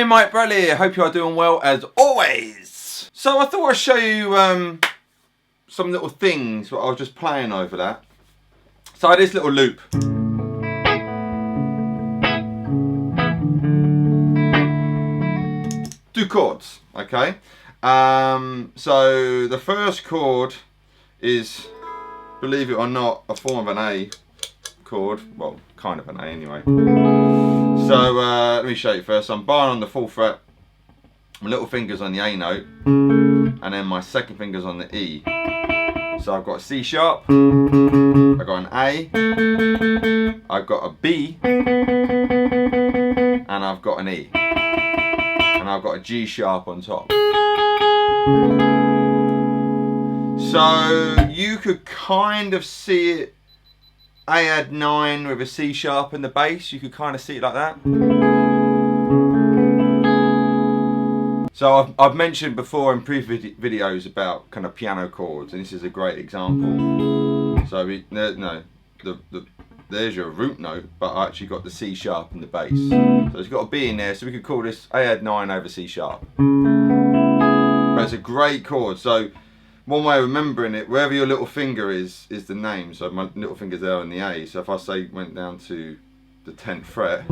morning, Mike Bradley here. Hope you are doing well as always. So I thought I'd show you some little things what I was just playing over that. So I had this little loop. Two chords, okay? So the first chord is, believe it or not, a form of an A chord. Well, kind of an A anyway. So let me show you first. I'm barring on the 4th fret, my little finger's on the A note, and then my second finger's on the E. So I've got a C sharp, I've got an A, I've got a B, and I've got an E. And I've got a G sharp on top. So you could kind of see it, A add 9 with a C sharp in the bass. You could kind of see it like that. So I've mentioned before in previous videos about kind of piano chords, and this is a great example. So there's your root note, but I actually got the C sharp in the bass. So it's got a B in there, so we could call this A add 9 over C sharp. But it's a great chord. So one way of remembering it, wherever your little finger is the name. So my little finger's there on the A. So if I say went down to the 10th fret,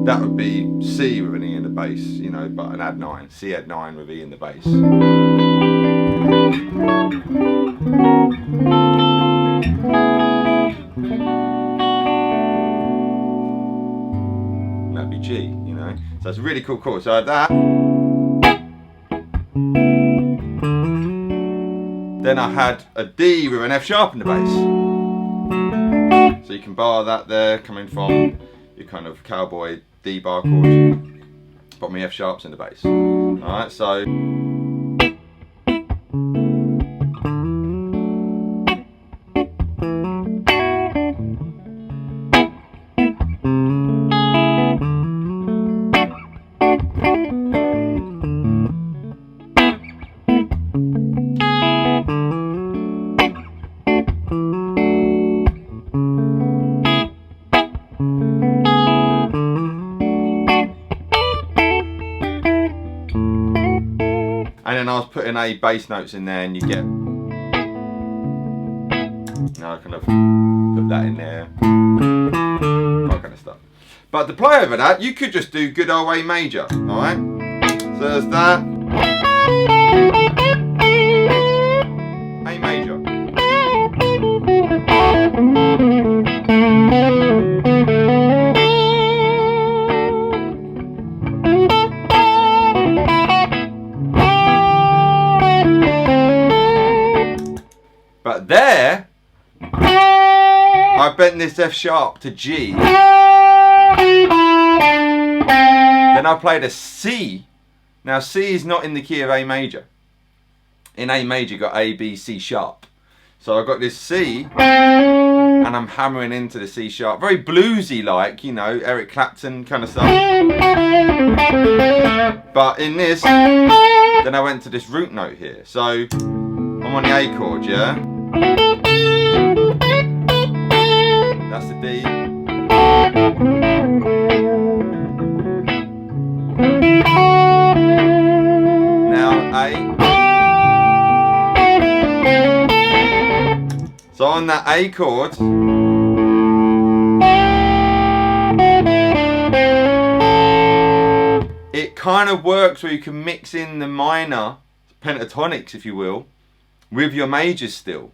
that would be C with an E in the bass, you know, but an add 9. C add 9 with E in the bass. That'd be G, you know. So it's a really cool chord. So I had that. Then I had a D with an F sharp in the bass. So you can bar that there, coming from your kind of cowboy D bar chord. Got my F sharps in the bass. Alright, so. And then I was putting A bass notes in there, and you get. Now I kind of put that in there, that kind of stuff. But to play over that, you could just do good old A major, all right? So there's that. A major. But there, I bent this F sharp to G. Then I played a C. Now C is not in the key of A major. In A major, you got A, B, C sharp. So I got this C, and I'm hammering into the C sharp. Very bluesy like, you know, Eric Clapton kind of stuff. But in this, then I went to this root note here. So I'm on the A chord, yeah? That's the D. Now A. So on that A chord, it kind of works where you can mix in the minor pentatonics, if you will, with your majors still,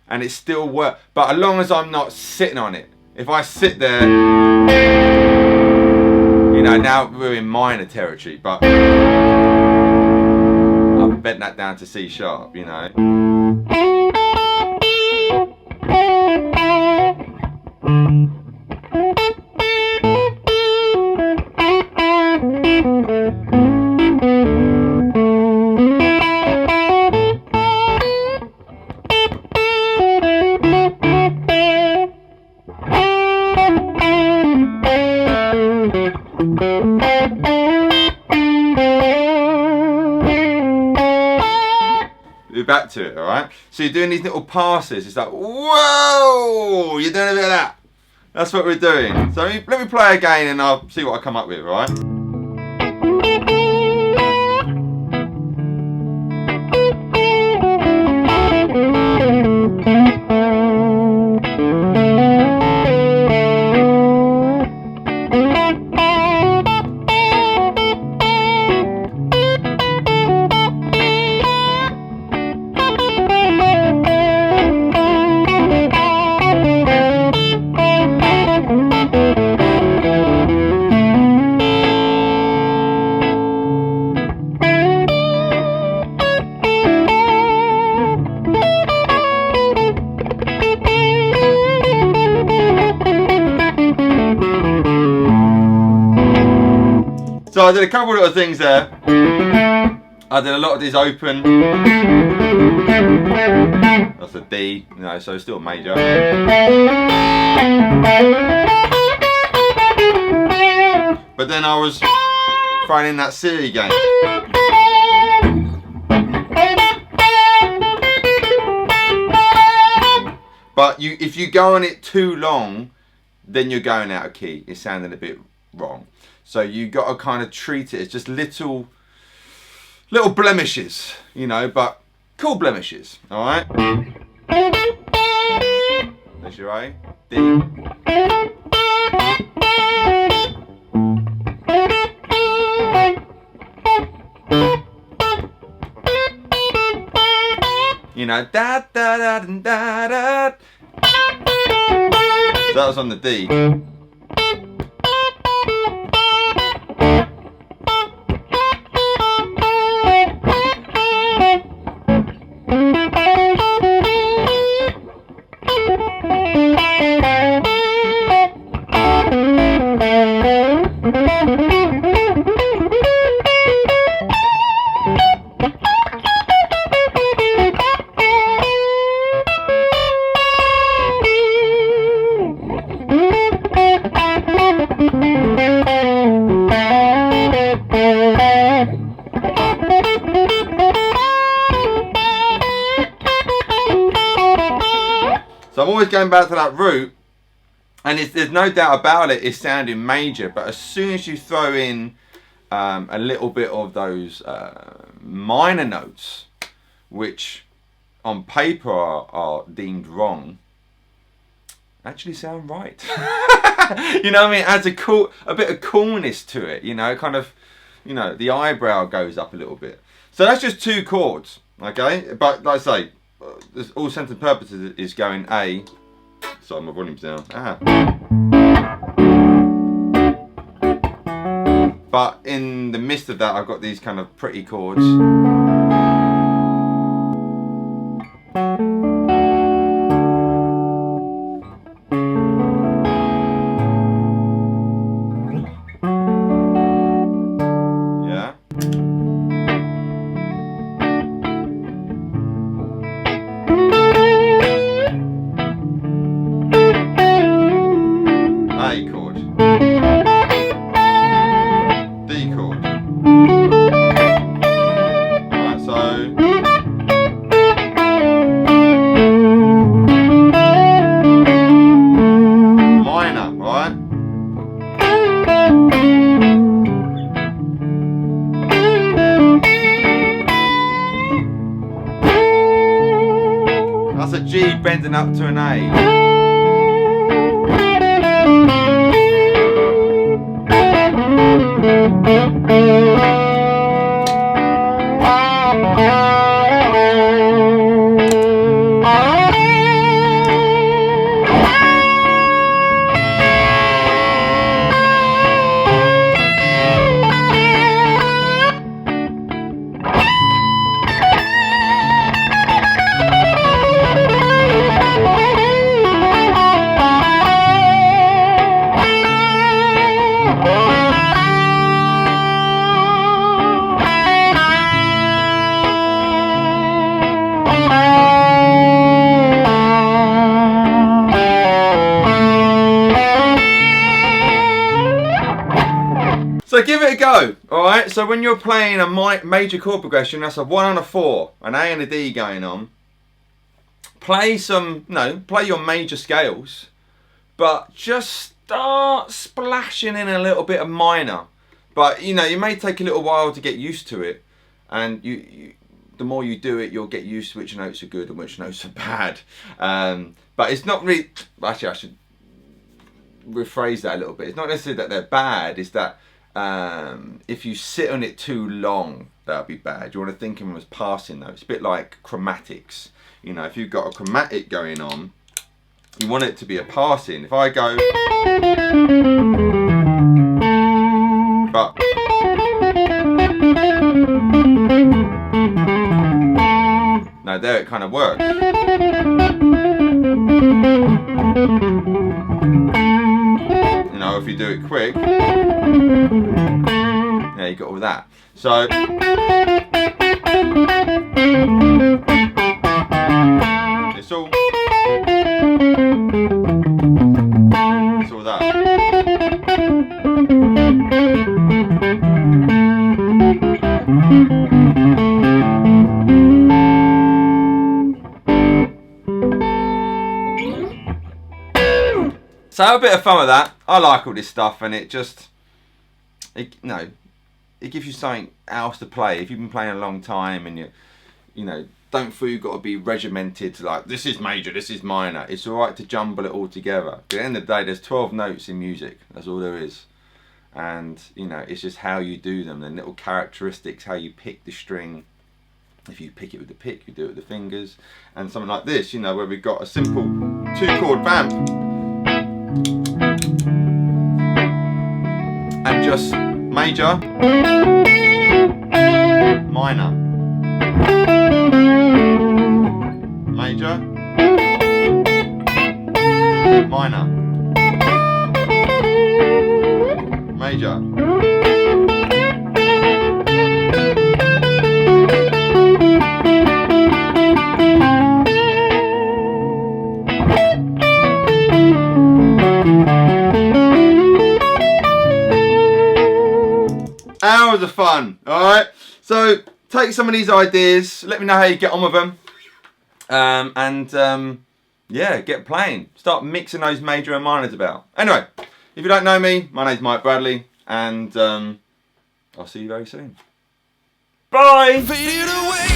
and it still works. But as long as I'm not sitting on it, if I sit there, you know, now we're in minor territory, but I've bent that down to C sharp, you know. We're back to it, alright? So you're doing these little passes. It's like, whoa! You're doing a bit of that. That's what we're doing. So let me play again and I'll see what I come up with, alright? I did a couple of little things there. I did a lot of these open. That's a D, you know, so it's still major. But then I was throwing in that C again. But if you go on it too long, then you're going out of key. It's sounding a bit wrong. So you got to kind of treat it as just little blemishes, you know, but cool blemishes. All right. There's your A, D. You know, da da da da da. So that was on the D. So I'm always going back to that root, and there's no doubt about it, it's sounding major, but as soon as you throw in a little bit of those minor notes, which on paper are deemed wrong, actually sound right. You know what I mean? It adds a bit of coolness to it, you know, kind of, you know, the eyebrow goes up a little bit. So that's just 2 chords, okay? But like I say, all sense and purposes is going A. Sorry, my volume's down. But in the midst of that, I've got these kind of pretty chords. That's a G bending up to an A. So give it a go, alright? So when you're playing a major chord progression, that's a 1 and a 4, an A and a D going on. Play your major scales, but just start splashing in a little bit of minor. But you know, you may take a little while to get used to it, and the more you do it, you'll get used to which notes are good and which notes are bad. But it's not really, actually I should rephrase that a little bit. It's not necessarily that they're bad, it's that if you sit on it too long, that'll be bad. You want to think of them as passing notes. It's a bit like chromatics. You know, if you've got a chromatic going on, you want it to be a passing. If I go, but now there it kind of works. You know, if you do it quick, yeah, you got all that. So it's all that. So have a bit of fun with that. I like all this stuff, and it just, it gives you something else to play. If you've been playing a long time and you know, don't feel you've got to be regimented to like, this is major, this is minor. It's alright to jumble it all together. At the end of the day, there's 12 notes in music. That's all there is. And, you know, it's just how you do them, the little characteristics, how you pick the string. If you pick it with the pick, you do it with the fingers. And something like this, you know, where we've got a simple 2-chord vamp. And just major, minor, major, minor, major. Hours of fun, alright? So take some of these ideas, let me know how you get on with them, yeah, get playing. Start mixing those major and minors about. Anyway, if you don't know me, my name's Mike Bradley, and I'll see you very soon. Bye!